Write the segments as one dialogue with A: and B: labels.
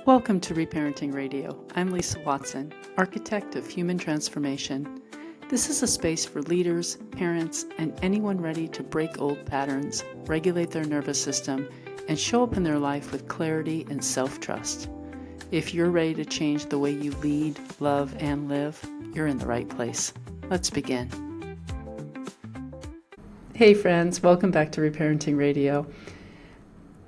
A: Welcome to Reparenting Radio. I'm Lisa Watson, architect of human transformation. This is a space for leaders, parents, and anyone ready to break old patterns, regulate their nervous system, and show up in their life with clarity and self-trust. If you're ready to change the way you lead, love, and live, you're in the right place. Let's begin. Hey friends, welcome back to Reparenting Radio.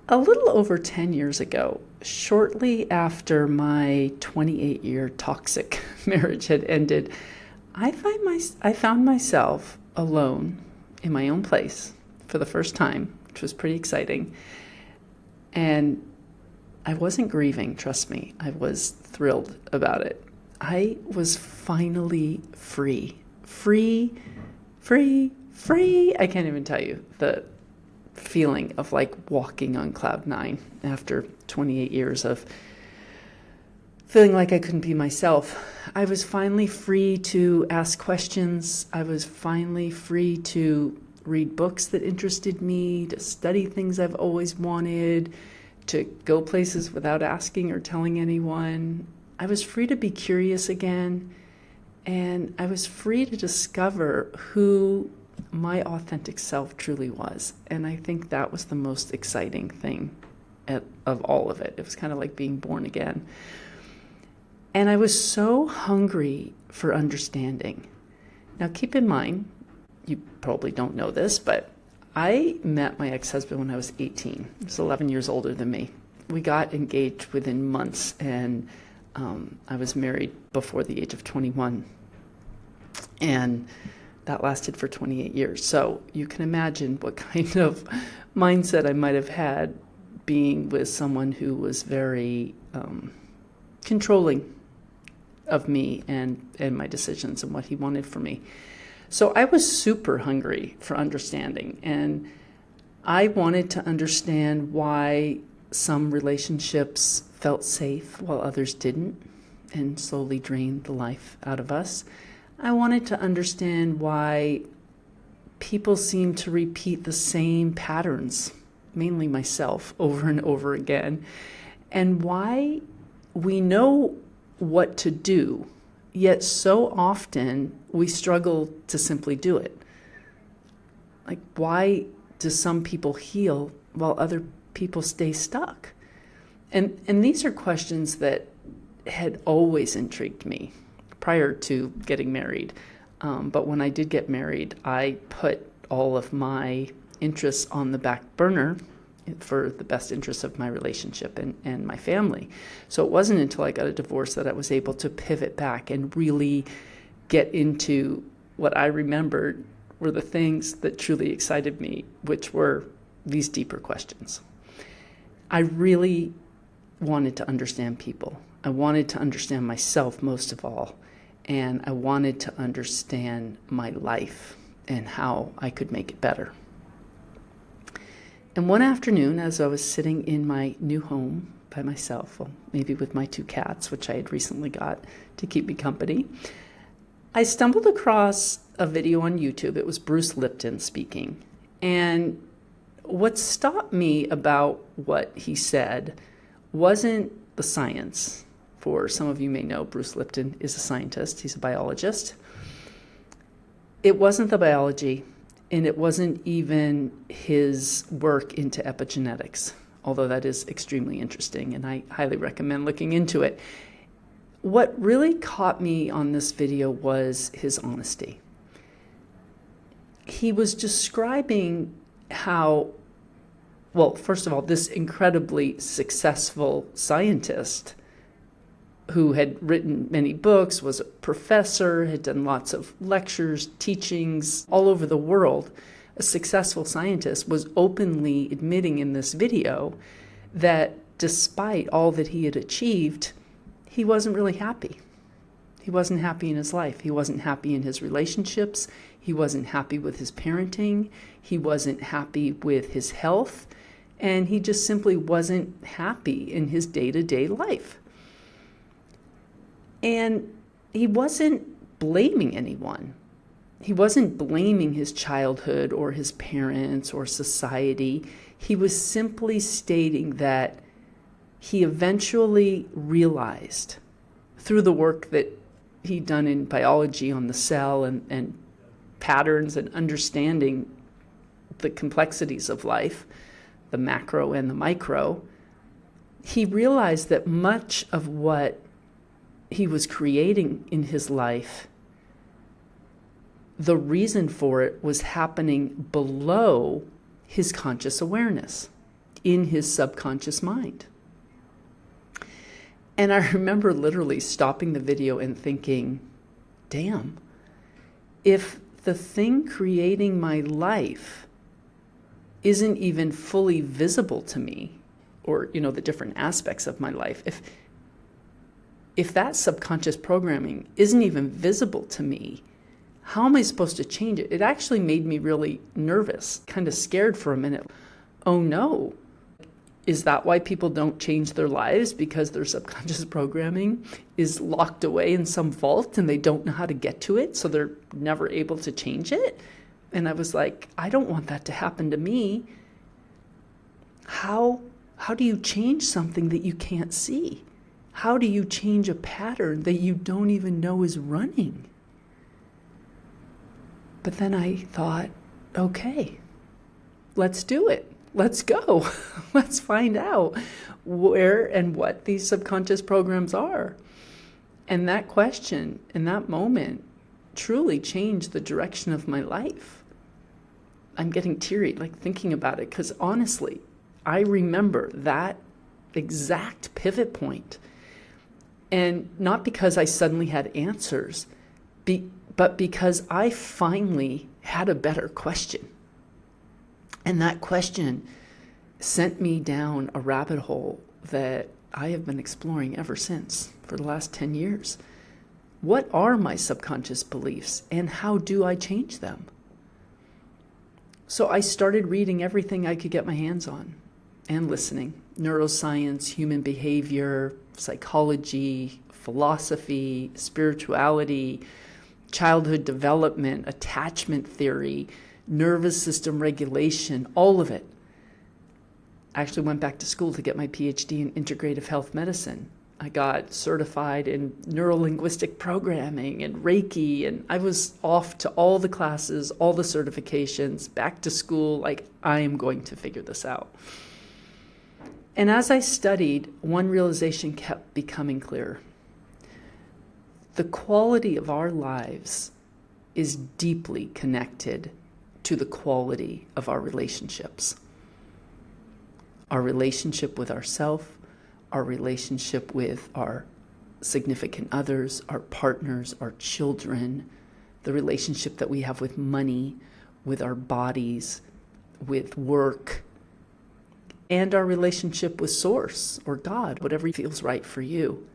A: A little over 10 years ago, shortly after my 28-year toxic marriage had ended, I found myself alone in my own place for the first time, which was pretty exciting. And I wasn't grieving, trust me. I was thrilled about it. I was finally free. Free. I can't even tell you the feeling of like walking on cloud nine after 28 years of feeling like I couldn't be myself. I was finally free to ask questions. I was finally free to read books that interested me, to study things I've always wanted, to go places without asking or telling anyone. I was free to be curious again, and I was free to discover who my authentic self truly was. And I think that was the most exciting thing of all of it. It was kind of like being born again. And I was so hungry for understanding. Now keep in mind, you probably don't know this, but I met my ex-husband when I was 18. He was 11 years older than me. We got engaged within months, and I was married before the age of 21. And that lasted for 28 years. So you can imagine what kind of mindset I might have had being with someone who was very controlling of me and my decisions and what he wanted from me. So I was super hungry for understanding, and I wanted to understand why some relationships felt safe while others didn't, and slowly drained the life out of us. I wanted to understand why people seem to repeat the same patterns, mainly myself, over and over again, and why we know what to do, yet so often we struggle to simply do it. Like, why do some people heal while other people stay stuck? And these are questions that had always intrigued me prior to getting married. But when I did get married, I put all of my interests on the back burner for the best interests of my relationship and my family. So it wasn't until I got a divorce that I was able to pivot back and really get into what I remembered were the things that truly excited me, which were these deeper questions. I really wanted to understand people. I wanted to understand myself most of all. And I wanted to understand my life and how I could make it better. And one afternoon, as I was sitting in my new home by myself, well, maybe with my 2 cats, which I had recently got to keep me company, I stumbled across a video on YouTube. It was Bruce Lipton speaking. And what stopped me about what he said wasn't the science. For some of you may know, Bruce Lipton is a scientist. He's a biologist. It wasn't the biology, and it wasn't even his work into epigenetics, although that is extremely interesting, and I highly recommend looking into it. What really caught me on this video was his honesty. He was describing how, well, first of all, this incredibly successful scientist who had written many books, was a professor, had done lots of lectures, teachings all over the world, a successful scientist, was openly admitting in this video that despite all that he had achieved, he wasn't really happy. He wasn't happy in his life. He wasn't happy in his relationships. He wasn't happy with his parenting. He wasn't happy with his health. And he just simply wasn't happy in his day-to-day life. And he wasn't blaming anyone. He wasn't blaming his childhood or his parents or society. He was simply stating that he eventually realized through the work that he'd done in biology on the cell and patterns and understanding the complexities of life, the macro and the micro, he realized that much of what he was creating in his life, the reason for it was happening below his conscious awareness, in his subconscious mind. And I remember literally stopping the video and thinking, damn, if the thing creating my life isn't even fully visible to me, or, the different aspects of my life, if that subconscious programming isn't even visible to me, how am I supposed to change it? It actually made me really nervous, kind of scared for a minute. Oh no, is that why people don't change their lives? Because their subconscious programming is locked away in some vault and they don't know how to get to it, so they're never able to change it? And I was like, I don't want that to happen to me. How do you change something that you can't see? How do you change a pattern that you don't even know is running? But then I thought, okay, let's do it. Let's go. Let's find out where and what these subconscious programs are. And that question in that moment truly changed the direction of my life. I'm getting teary, thinking about it, because honestly, I remember that exact pivot point. And not because I suddenly had answers, but because I finally had a better question. And that question sent me down a rabbit hole that I have been exploring ever since, for the last 10 years. What are my subconscious beliefs and how do I change them? So I started reading everything I could get my hands on and listening. Neuroscience, human behavior, psychology, philosophy, spirituality, childhood development, attachment theory, nervous system regulation, all of it. I actually went back to school to get my PhD in integrative health medicine. I got certified in neuro-linguistic programming and Reiki, and I was off to all the classes, all the certifications, back to school, I am going to figure this out. And as I studied, one realization kept becoming clearer. The quality of our lives is deeply connected to the quality of our relationships. Our relationship with ourselves, our relationship with our significant others, our partners, our children, the relationship that we have with money, with our bodies, with work, and our relationship with Source or God, whatever feels right for you.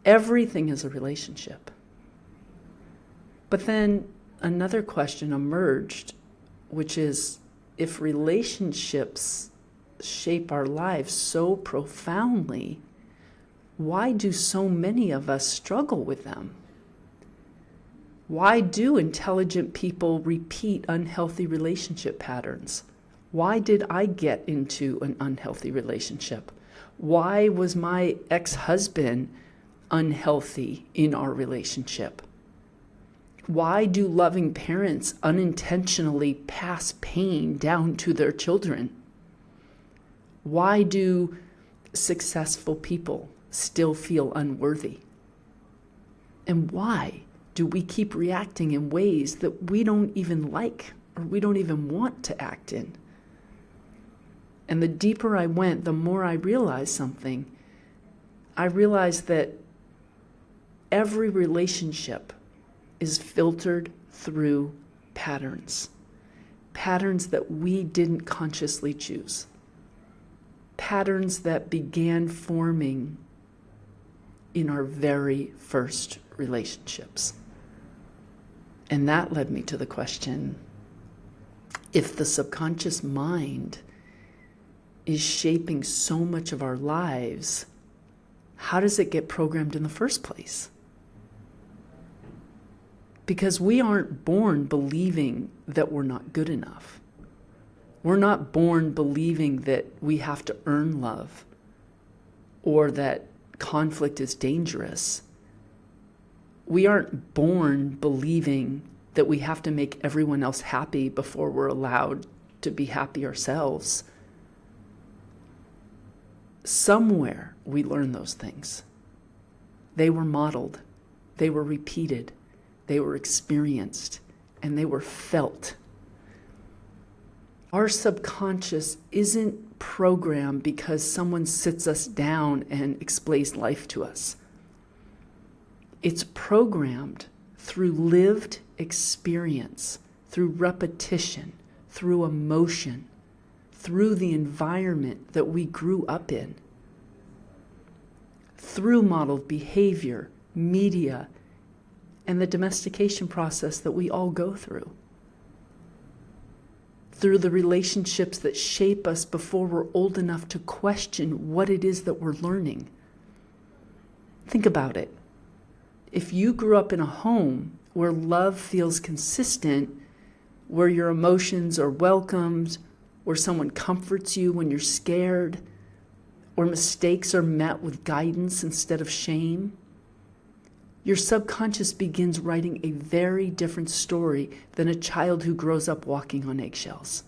A: Everything is a relationship. But then another question emerged, which is, if relationships shape our lives so profoundly, why do so many of us struggle with them? Why do intelligent people repeat unhealthy relationship patterns? Why did I get into an unhealthy relationship? Why was my ex-husband unhealthy in our relationship? Why do loving parents unintentionally pass pain down to their children? Why do successful people still feel unworthy? And why do we keep reacting in ways that we don't even like or we don't even want to act in? And the deeper I went, the more I realized something. I realized that every relationship is filtered through patterns that we didn't consciously choose, patterns that began forming in our very first relationships. And that led me to the question, if the subconscious mind is shaping so much of our lives, how does it get programmed in the first place? Because we aren't born believing that we're not good enough. We're not born believing that we have to earn love. or that conflict is dangerous. We aren't born believing that we have to make everyone else happy before we're allowed to be happy ourselves. Somewhere we learn those things. They were modeled, they were repeated, they were experienced, and they were felt. Our subconscious isn't programmed because someone sits us down and explains life to us. It's programmed through lived experience, through repetition, through emotion, through the environment that we grew up in, through modeled behavior, media, and the domestication process that we all go through, through the relationships that shape us before we're old enough to question what it is that we're learning. Think about it. If you grew up in a home where love feels consistent, where your emotions are welcomed, where someone comforts you when you're scared, where mistakes are met with guidance instead of shame, your subconscious begins writing a very different story than a child who grows up walking on eggshells.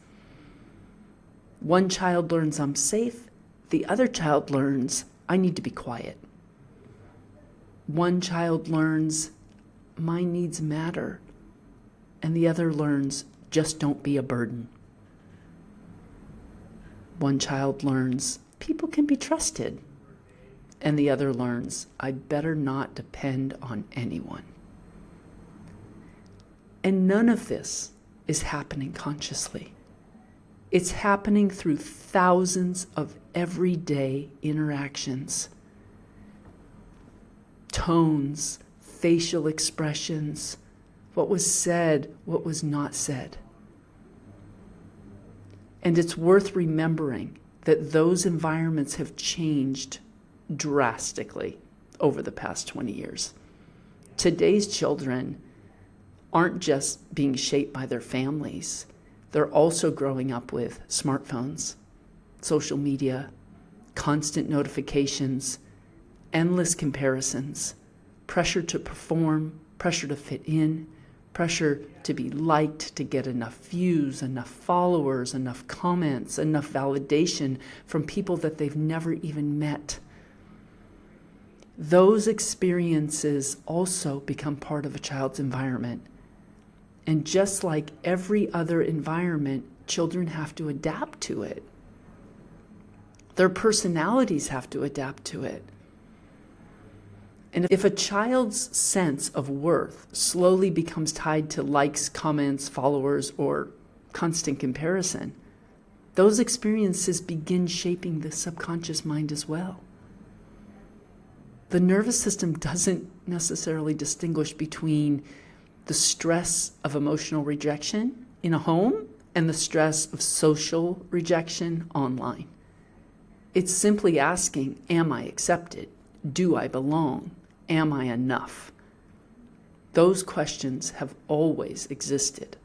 A: One child learns I'm safe, the other child learns I need to be quiet. One child learns my needs matter, and the other learns just don't be a burden. One child learns people can be trusted, and the other learns I better not depend on anyone. And none of this is happening consciously. It's happening through thousands of everyday interactions. Tones, facial expressions, what was said, what was not said. And it's worth remembering that those environments have changed drastically over the past 20 years. Today's children aren't just being shaped by their families, they're also growing up with smartphones, social media, constant notifications, endless comparisons, pressure to perform, pressure to fit in, pressure to be liked, to get enough views, enough followers, enough comments, enough validation from people that they've never even met. Those experiences also become part of a child's environment. And just like every other environment, children have to adapt to it. Their personalities have to adapt to it. And if a child's sense of worth slowly becomes tied to likes, comments, followers, or constant comparison, those experiences begin shaping the subconscious mind as well. The nervous system doesn't necessarily distinguish between the stress of emotional rejection in a home and the stress of social rejection online. It's simply asking, am I accepted? Do I belong? Am I enough? Those questions have always existed.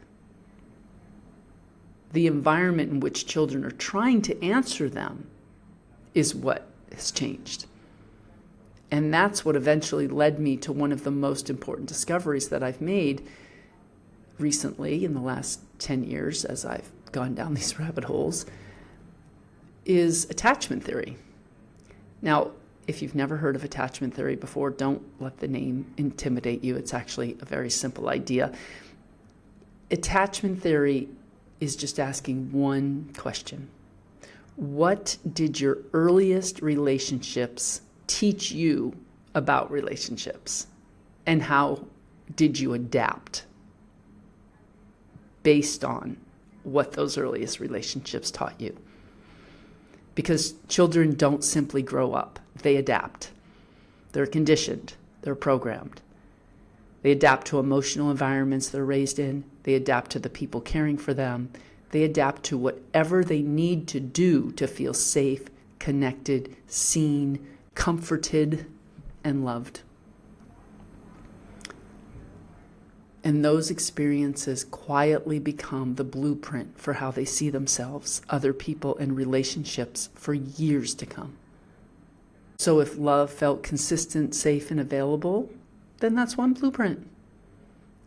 A: The environment in which children are trying to answer them is what has changed. And that's what eventually led me to one of the most important discoveries that I've made recently in the last 10 years as I've gone down these rabbit holes, is attachment theory. Now, if you've never heard of attachment theory before, don't let the name intimidate you. It's actually a very simple idea. Attachment theory is just asking one question. What did your earliest relationships teach you about relationships? And how did you adapt based on what those earliest relationships taught you? Because children don't simply grow up. They adapt. They're conditioned. They're programmed. They adapt to emotional environments they're raised in. They adapt to the people caring for them. They adapt to whatever they need to do to feel safe, connected, seen, comforted, and loved. And those experiences quietly become the blueprint for how they see themselves, other people, and relationships for years to come. So if love felt consistent, safe, and available, then that's one blueprint.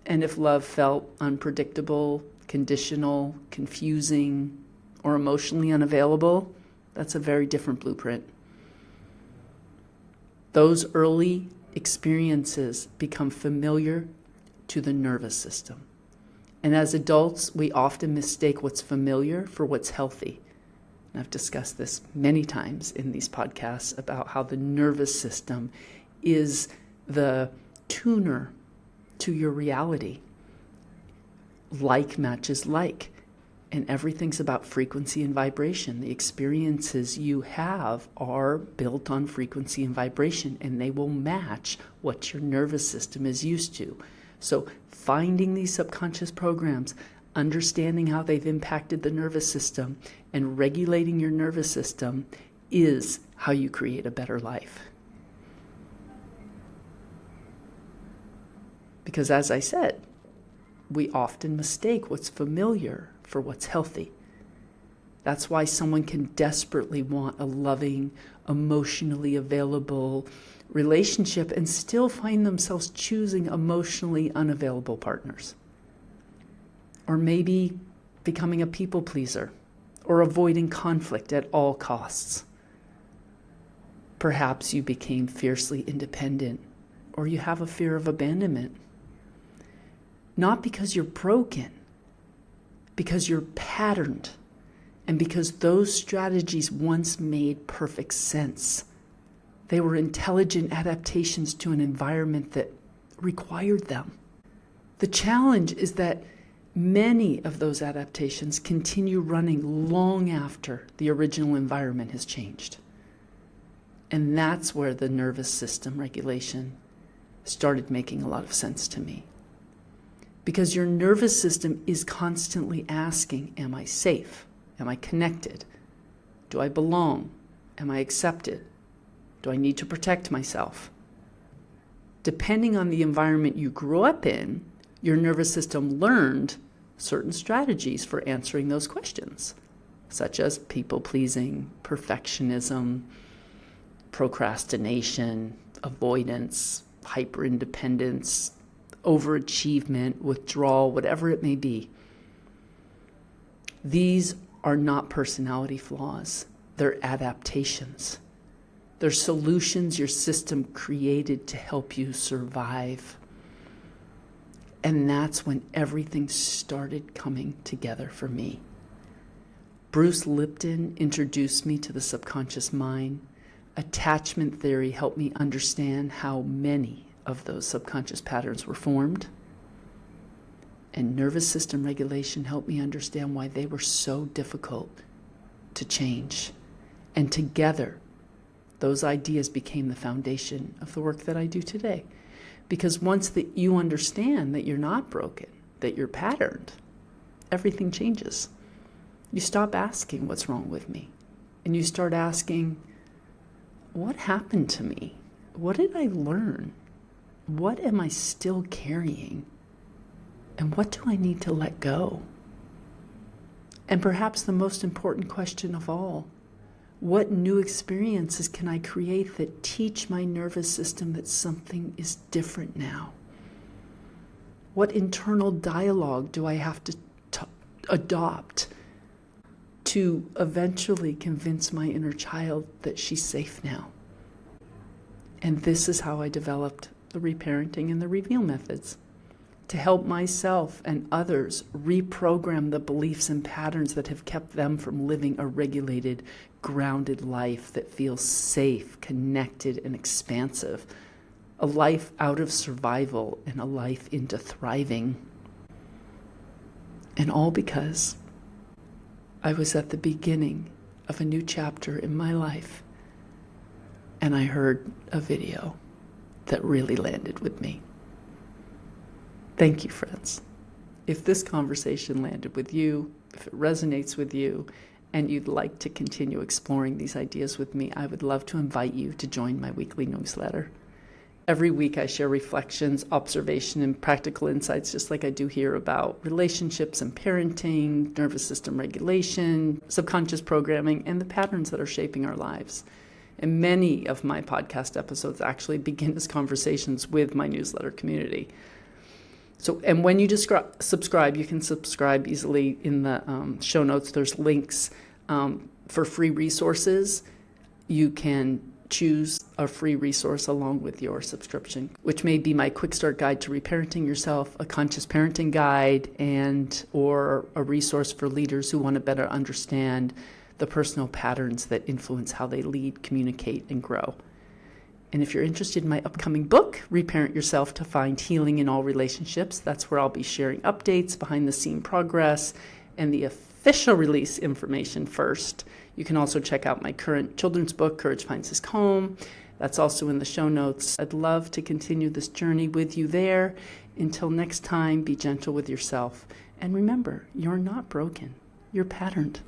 A: And if love felt unpredictable, conditional, confusing, or emotionally unavailable, that's a very different blueprint. Those early experiences become familiar to the nervous system. And as adults, we often mistake what's familiar for what's healthy. And I've discussed this many times in these podcasts about how the nervous system is the tuner to your reality. Like matches like. And everything's about frequency and vibration. The experiences you have are built on frequency and vibration, and they will match what your nervous system is used to. So finding these subconscious programs, understanding how they've impacted the nervous system, and regulating your nervous system is how you create a better life. Because as I said, we often mistake what's familiar for what's healthy. That's why someone can desperately want a loving, emotionally available relationship and still find themselves choosing emotionally unavailable partners. Or maybe becoming a people pleaser or avoiding conflict at all costs. Perhaps you became fiercely independent or you have a fear of abandonment. Not because you're broken, because you're patterned, and because those strategies once made perfect sense. They were intelligent adaptations to an environment that required them. The challenge is that many of those adaptations continue running long after the original environment has changed. And that's where the nervous system regulation started making a lot of sense to me. Because your nervous system is constantly asking, am I safe? Am I connected? Do I belong? Am I accepted? Do I need to protect myself? Depending on the environment you grew up in, your nervous system learned certain strategies for answering those questions, such as people-pleasing, perfectionism, procrastination, avoidance, hyper-independence, overachievement, withdrawal, whatever it may be. These are not personality flaws. They're adaptations. They're solutions your system created to help you survive. And that's when everything started coming together for me. Bruce Lipton introduced me to the subconscious mind. Attachment theory helped me understand how many of those subconscious patterns were formed. And nervous system regulation helped me understand why they were so difficult to change. And together, those ideas became the foundation of the work that I do today. Because once that you understand that you're not broken, that you're patterned, everything changes. You stop asking what's wrong with me, and you start asking, what happened to me? What did I learn? What am I still carrying? And what do I need to let go? And perhaps the most important question of all, what new experiences can I create that teach my nervous system that something is different now? What internal dialogue do I have to adopt to eventually convince my inner child that she's safe now? And this is how I developed the reparenting and the reveal methods, to help myself and others reprogram the beliefs and patterns that have kept them from living a regulated, grounded life that feels safe, connected, and expansive. A life out of survival and a life into thriving. And all because I was at the beginning of a new chapter in my life, and I heard a video that really landed with me. Thank you, friends. If this conversation landed with you, if it resonates with you, and you'd like to continue exploring these ideas with me, I would love to invite you to join my weekly newsletter. Every week I share reflections, observation, and practical insights, just like I do here, about relationships and parenting, nervous system regulation, subconscious programming, and the patterns that are shaping our lives. And many of my podcast episodes actually begin as conversations with my newsletter community. So, and when you subscribe, you can subscribe easily in the show notes. There's links for free resources. You can choose a free resource along with your subscription, which may be my quick start guide to reparenting yourself, a conscious parenting guide, or a resource for leaders who want to better understand the personal patterns that influence how they lead, communicate, and grow. And if you're interested in my upcoming book, Reparent Yourself to Find Healing in All Relationships, that's where I'll be sharing updates, behind the scene progress, and the official release information first. You can also check out my current children's book, Courage Finds His Home. That's also in the show notes. I'd love to continue this journey with you there. Until next time, be gentle with yourself. And remember, you're not broken. You're patterned.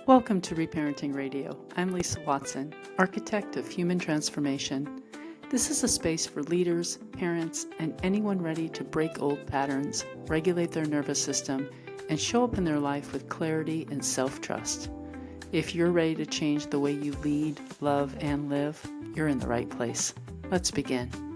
A: Welcome to Reparenting Radio. I'm Lisa Watson, architect of human transformation. This is a space for leaders, parents, and anyone ready to break old patterns, regulate their nervous system, and show up in their life with clarity and self-trust. If you're ready to change the way you lead, love, and live, you're in the right place. Let's begin.